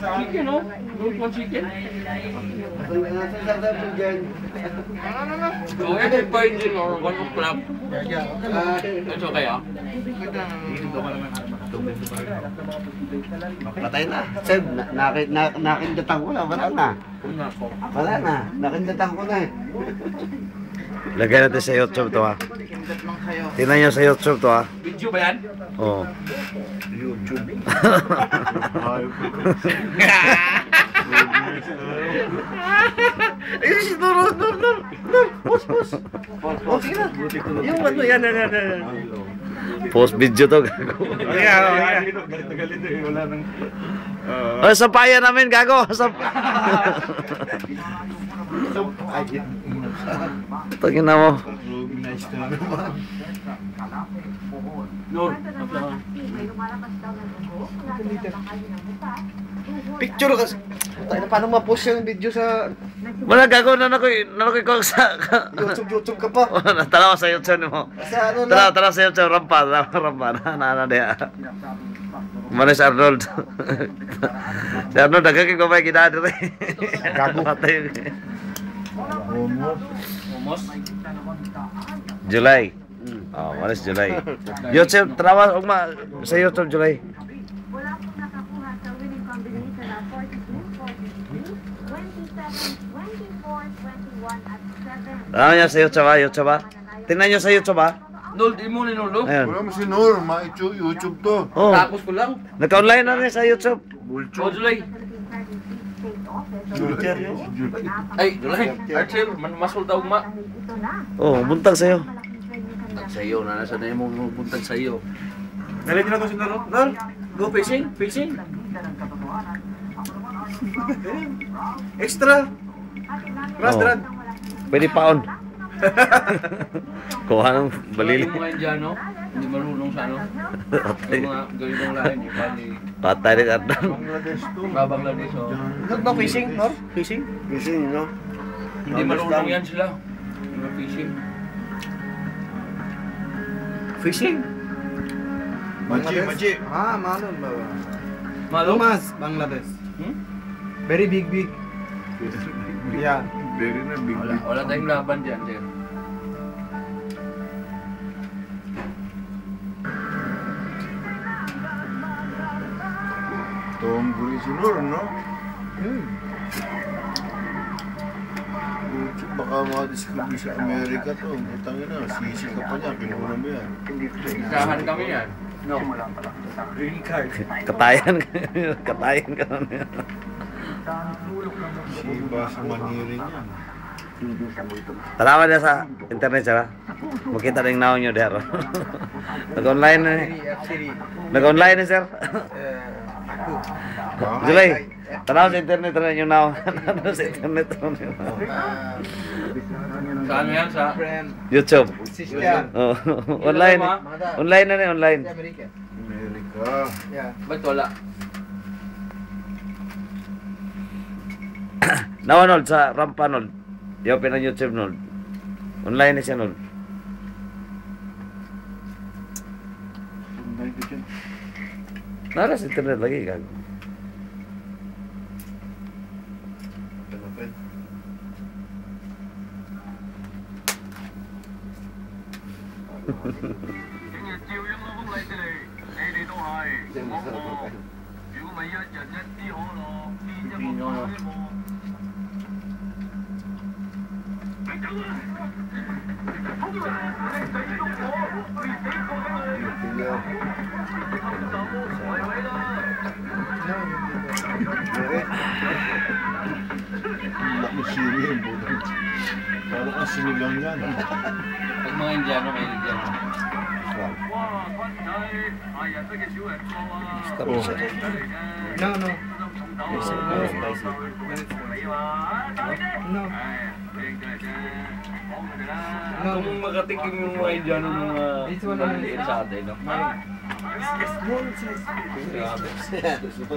Chicken, no? Don't want chicken? Oh, yan yung pa din, or one o'clock. That's okay, ah? Patay na. Seb, nakindatan ko na. Wala na. Wala na. Nakindatan ko na eh. Lagay natin sa YouTube to ha. Tingnan nyo sa YouTube to ha. Video ba yan? Oo. YouTube. Yung ano yan, Post video to. Galit na galit eh. Wala nang... Oh, sa paya namin gago. Tagin na mo. Nice na naman. Nur. Picture kasi. Paano ma-post yung video sa Wala gago na nakoy ko sa YouTube ka pa? Tara sa YouTube mo. Sa ano na? Tara sa YouTube rampa na dia. Mana si Arnold? Si Arnold dagagin ko pa kita dire. Gago patay. Almost. July. Oh, malas July. YouTube trawa ugma sa YouTube July. Wala pong nakakuha sa winning combination na 42, 47, 24, 21 at 7. Ano niya sa YouTube ba? Tingnan niyo sa YouTube ba? Nul, di mo ni Nul, no? Ayun. Wala mo si Nur, YouTube to. Oh, Tapos ko lang. naka-online na rin sa YouTube. Oh, July. Ay, July. Archer, masul daw ma. Oh, buntag sa'yo. Sa iyo, nasa na mo puntag sa iyo. Galit na to si Nur. Nur, Go fishing, fishing. extra. Oh. Pwede paon. Kuha ng balili. Yung mga Indiano, hindi marunong sa ano. Yung mga ganitong lahi, Nepali, Patay rin Arnold. Bangladesh to. Bangladesh, oh. Ba fishing, Nur? Fishing? Fishing, no? Hindi marunong yan sila. Mga fishing. Fishing? Machi. Ah, malum ba? Malo? Thomas, Bangladesh. Hmm? Very big. Yeah. Very na big. Wala tayong laban dyan, sir. Tom Cruise si Nur, no? Baka mga-discover sa Amerika to. Putangin na, sisi ka pa niya, kinuha mo yan. Isahan kami yan. No. Green card. Katayan ka na niya. Siba sa manirin yan. Tarawa niya sa internet siya. Makita rin naon nyo der. Nag-online na Nag-online na sir. July. Tanaw sa internet rin yung naon. Tanaw sa internet rin yung naon. Saan yan? Sa? YouTube. Oh, online. Online na rin, online. Amerika. Yeah. Ba't wala? Naon sa rampa Nol. I-open ang YouTube Nol. Online na siya Nol. Nara sa internet lagi gago. Laki siri yung buto. Parang ang sinigang yan. Pag mga Indiano, may Indiano. No. No. Kung makatikim yung mga Indiano ng mga This one, maliliit sa atin, no? Small size. Grabe.